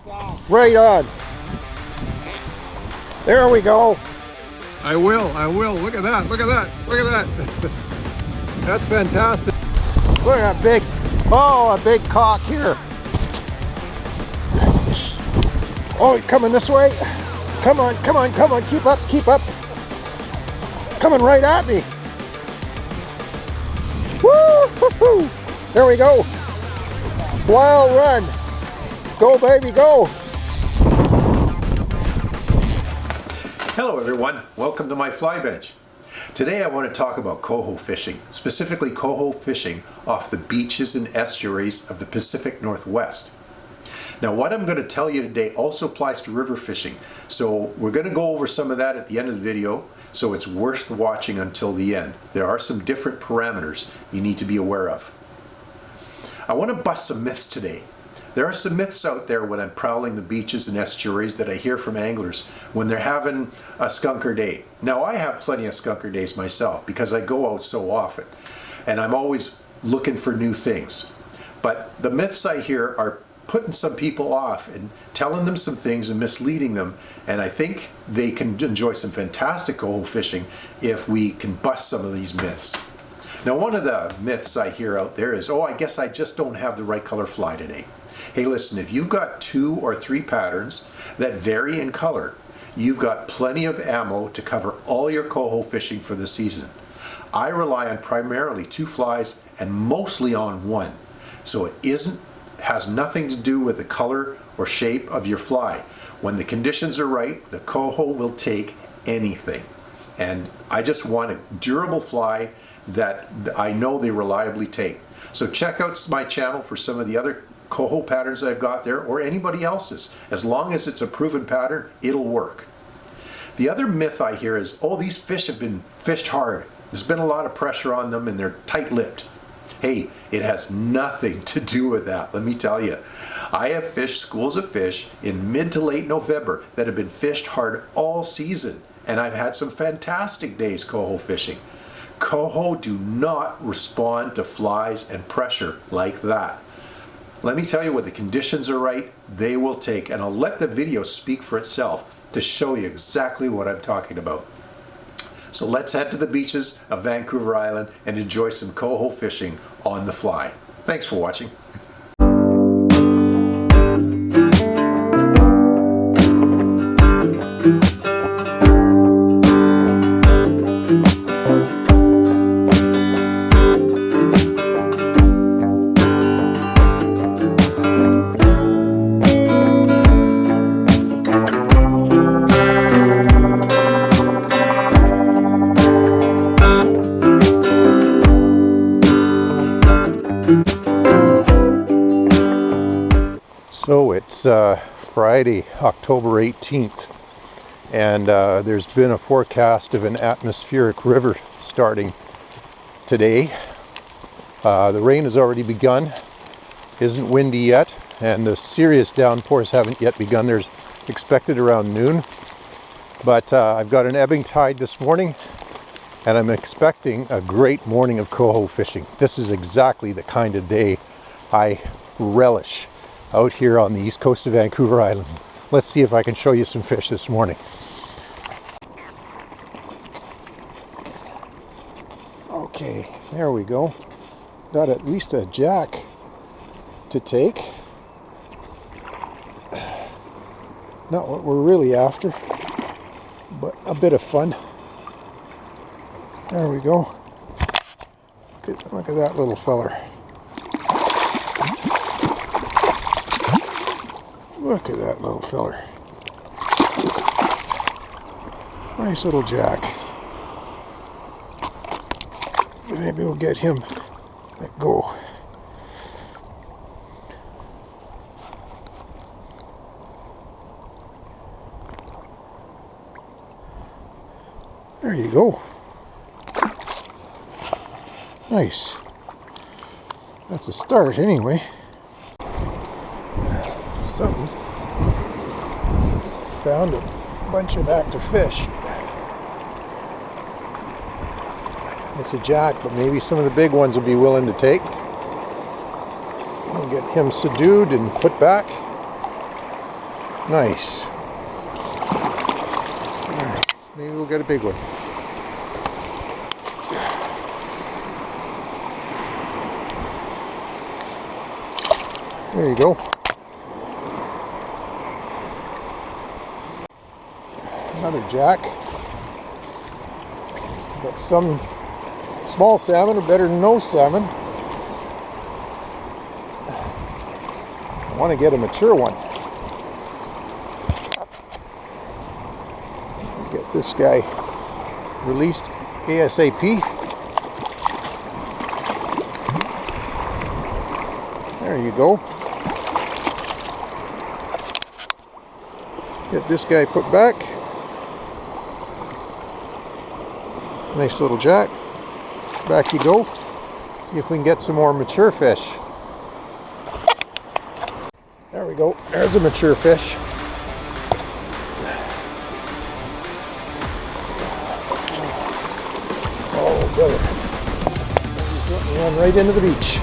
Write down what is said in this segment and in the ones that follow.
Right on. There we go. I will. Look at that. Look at that. Look at that. That's fantastic. Look at that big, oh, a big cock here. Oh, he's coming this way. Come on, come on, come on. Keep up, keep up. Coming right at me. Woo-hoo-hoo. There we go. Wild run. Go, baby, go. Hello everyone, welcome to my fly bench. Today I want to talk about coho fishing, specifically coho fishing off the beaches and estuaries of the Pacific Northwest. Now what I'm going to tell you today also applies to river fishing, so we're going to go over some of that at the end of the video, so it's worth watching until the end. There are some different parameters you need to be aware of. I want to bust some myths today. There are some myths out there when I'm prowling the beaches and estuaries that I hear from anglers when they're having a skunker day. Now I have plenty of skunker days myself because I go out so often and I'm always looking for new things. But the myths I hear are putting some people off and telling them some things and misleading them, and I think they can enjoy some fantastic coho fishing if we can bust some of these myths. Now one of the myths I hear out there is, oh, I guess I just don't have the right color fly today. Hey listen, if you've got 2 or 3 patterns that vary in color, you've got plenty of ammo to cover all your coho fishing for the season. I rely on primarily 2 flies and mostly on 1. So it has nothing to do with the color or shape of your fly. When the conditions are right, the coho will take anything. And I just want a durable fly that I know they reliably take. So check out my channel for some of the other coho patterns I've got there, or anybody else's. As long as it's a proven pattern, it'll work. The other myth I hear is, oh, these fish have been fished hard. There's been a lot of pressure on them and they're tight-lipped. Hey, it has nothing to do with that, let me tell you. I have fished schools of fish in mid to late November that have been fished hard all season, and I've had some fantastic days coho fishing. Coho do not respond to flies and pressure like that. Let me tell you, when the conditions are right, they will take, and I'll let the video speak for itself to show you exactly what I'm talking about. So let's head to the beaches of Vancouver Island and enjoy some coho fishing on the fly. Thanks for watching. So it's Friday, October 18th, and there's been a forecast of an atmospheric river starting today. The rain has already begun, isn't windy yet, and the serious downpours haven't yet begun. There's expected around noon, but I've got an ebbing tide this morning, and I'm expecting a great morning of coho fishing. This is exactly the kind of day I relish out here on the east coast of Vancouver Island. Let's see if I can show you some fish this morning. Okay, there we go. Got at least a jack to take. Not what we're really after, but a bit of fun. There we go. Look at that little feller. Look at that little feller. Nice little jack. Maybe we'll get him. Let go. There you go. Nice. That's a start anyway. Something. Found a bunch of active fish. It's a jack, but maybe some of the big ones will be willing to take. We'll get him subdued and put back. Nice. Maybe we'll get a big one. There you go. Another jack. But some small salmon are better than no salmon. I want to get a mature one. Get this guy released ASAP. There you go. Get this guy put back. Nice little jack. Back you go. See if we can get some more mature fish. There we go. There's a mature fish. Oh, brother. He's going to run right into the beach.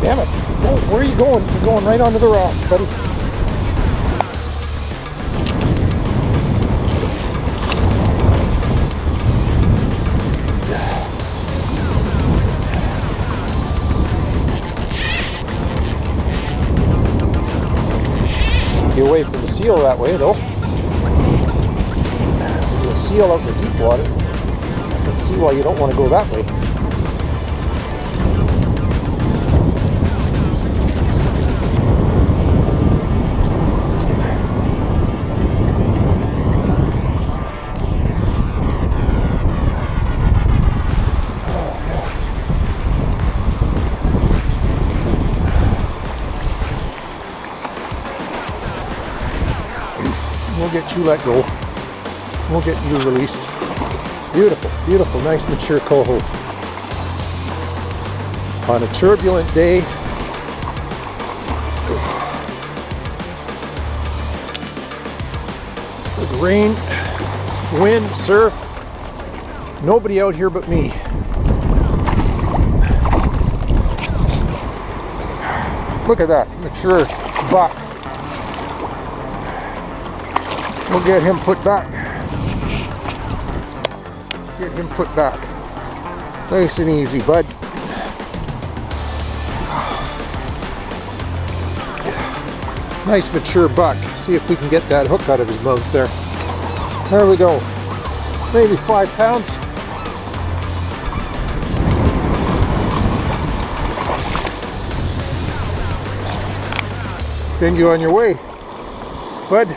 Damn it. Oh, where are you going? You're going right onto the rock, buddy. Get away from the seal that way, though. The seal out in the deep water. I can see why you don't want to go that way. We'll get you let go. We'll get you released. Beautiful, beautiful, nice mature coho. On a turbulent day, with rain, wind, surf, nobody out here but me. Look at that, mature buck. We'll get him put back. Get him put back. Nice and easy, bud. Nice mature buck. See if we can get that hook out of his mouth there. There we go. Maybe 5 pounds. Send you on your way, bud.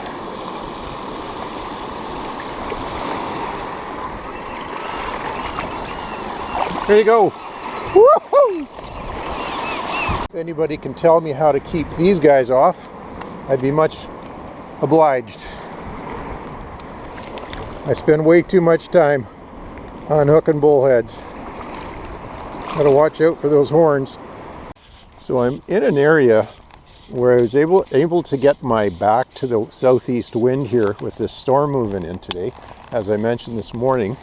There you go. Woohoo! If anybody can tell me how to keep these guys off, I'd be much obliged. I spend way too much time on hooking bullheads. Gotta watch out for those horns. So I'm in an area where I was able to get my back to the southeast wind here with this storm moving in today, as I mentioned this morning.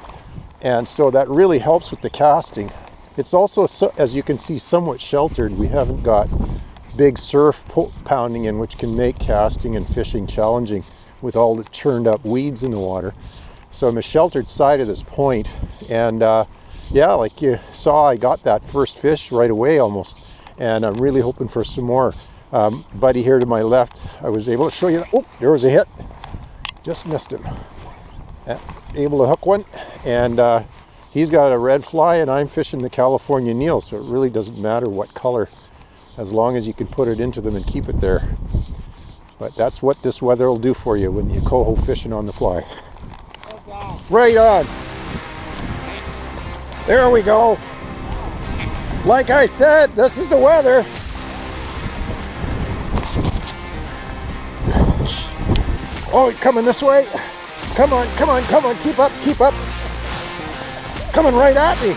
And so that really helps with the casting. It's also, as you can see, somewhat sheltered. We haven't got big surf pounding in, which can make casting and fishing challenging with all the churned up weeds in the water. So I'm a sheltered side of this point. And yeah, like you saw, I got that first fish right away almost. And I'm really hoping for some more. Buddy here to my left, I was able to show you that. Oh, there was a hit. Just missed him. Able to hook one, and he's got a red fly and I'm fishing the California Neal, so it really doesn't matter what color as long as you can put it into them and keep it there. But that's what this weather will do for you when you coho fishing on the fly. Right on. There we go. Like I said, this is the weather. Oh, coming this way. Come on, come on, come on, keep up, keep up. Coming right at me.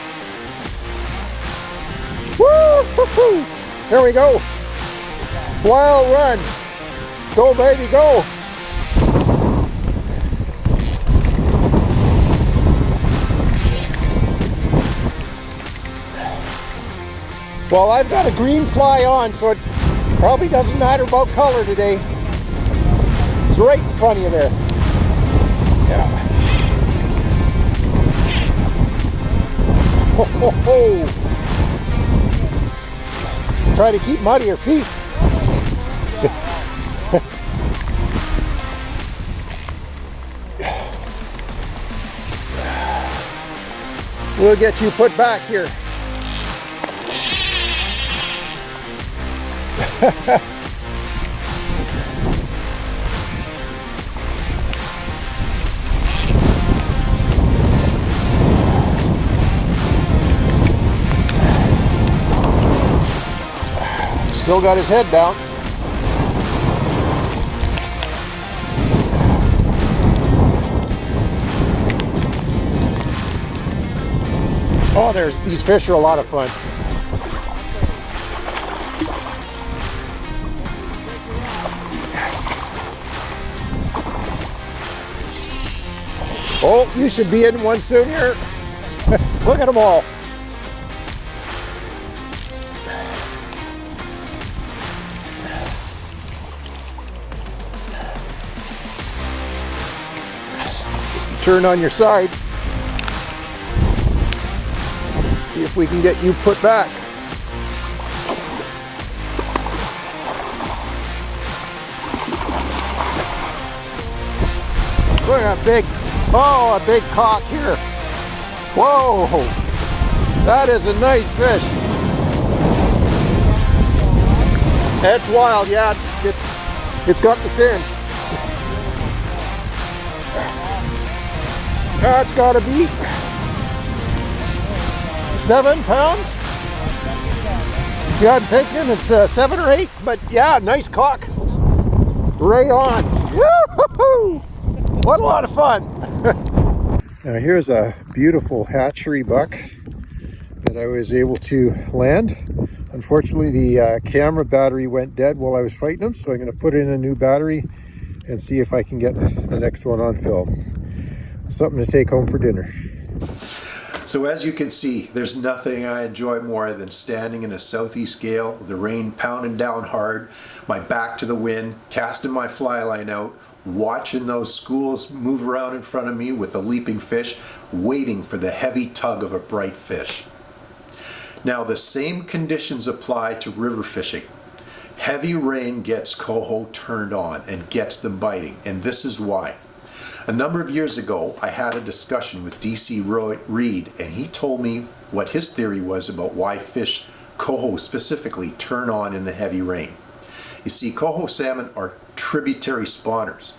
Woo! There we go. Wild run. Go, baby, go. Well, I've got a green fly on, so Probably doesn't matter about color today. It's right in front of you there. Yeah. Ho, ho, ho. Try to keep mud to your feet. We'll get you put back here. Still got his head down. Oh, these fish are a lot of fun. Oh, you should be in one soon here. Look at them all. Turn on your side. See if we can get you put back. Look at that big, oh, a big cock here. Whoa, that is a nice fish. That's wild, yeah, it's got the fin. That's gotta be 7 pounds. Yeah, I'm thinking it's 7 or 8, but yeah, nice cock. Right on. Woo-hoo-hoo! What a lot of fun. Now here's a beautiful hatchery buck that I was able to land. Unfortunately, the camera battery went dead while I was fighting him, so I'm going to put in a new battery and see if I can get the next one on film. Something to take home for dinner. So as you can see, there's nothing I enjoy more than standing in a southeast gale, the rain pounding down hard, my back to the wind, casting my fly line out, watching those schools move around in front of me with the leaping fish, waiting for the heavy tug of a bright fish. Now the same conditions apply to river fishing. Heavy rain gets coho turned on and gets them biting, and this is why. A number of years ago, I had a discussion with DC Reed, and he told me what his theory was about why fish, coho specifically, turn on in the heavy rain. You see, coho salmon are tributary spawners.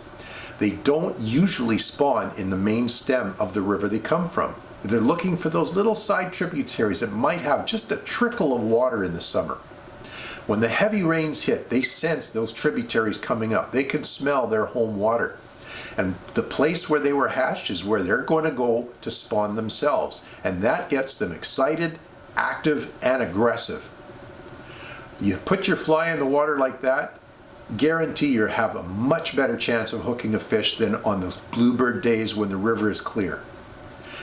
They don't usually spawn in the main stem of the river they come from. They're looking for those little side tributaries that might have just a trickle of water in the summer. When the heavy rains hit, they sense those tributaries coming up. They can smell their home water. And the place where they were hatched is where they're going to go to spawn themselves. And that gets them excited, active, and aggressive. You put your fly in the water like that, guarantee you have a much better chance of hooking a fish than on those bluebird days when the river is clear.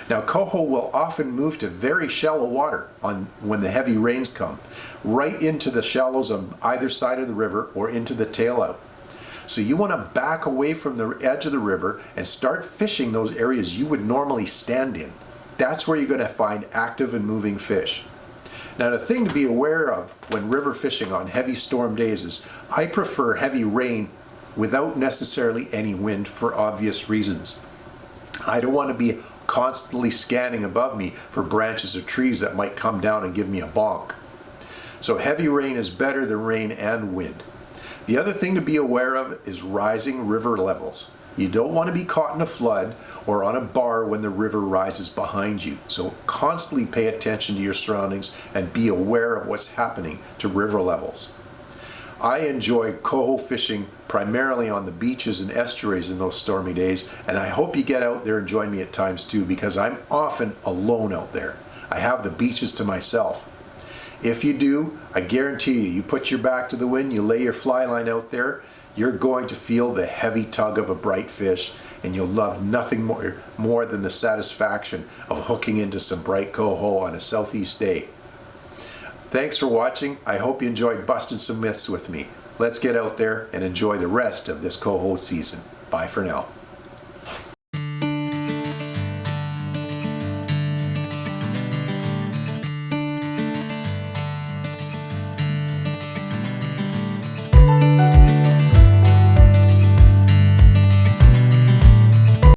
Now, coho will often move to very shallow water when the heavy rains come, right into the shallows on either side of the river or into the tail out. So you want to back away from the edge of the river and start fishing those areas you would normally stand in. That's where you're going to find active and moving fish. Now the thing to be aware of when river fishing on heavy storm days is I prefer heavy rain without necessarily any wind for obvious reasons. I don't want to be constantly scanning above me for branches or trees that might come down and give me a bonk. So heavy rain is better than rain and wind. The other thing to be aware of is rising river levels. You don't want to be caught in a flood or on a bar when the river rises behind you. So constantly pay attention to your surroundings and be aware of what's happening to river levels. I enjoy coho fishing primarily on the beaches and estuaries in those stormy days, and I hope you get out there and join me at times too, because I'm often alone out there. I have the beaches to myself. If you do, I guarantee you put your back to the wind, you lay your fly line out there, you're going to feel the heavy tug of a bright fish, and you'll love nothing more than the satisfaction of hooking into some bright coho on a southeast day. Thanks for watching. I hope you enjoyed busting some myths with me. Let's get out there and enjoy the rest of this coho season. Bye for now.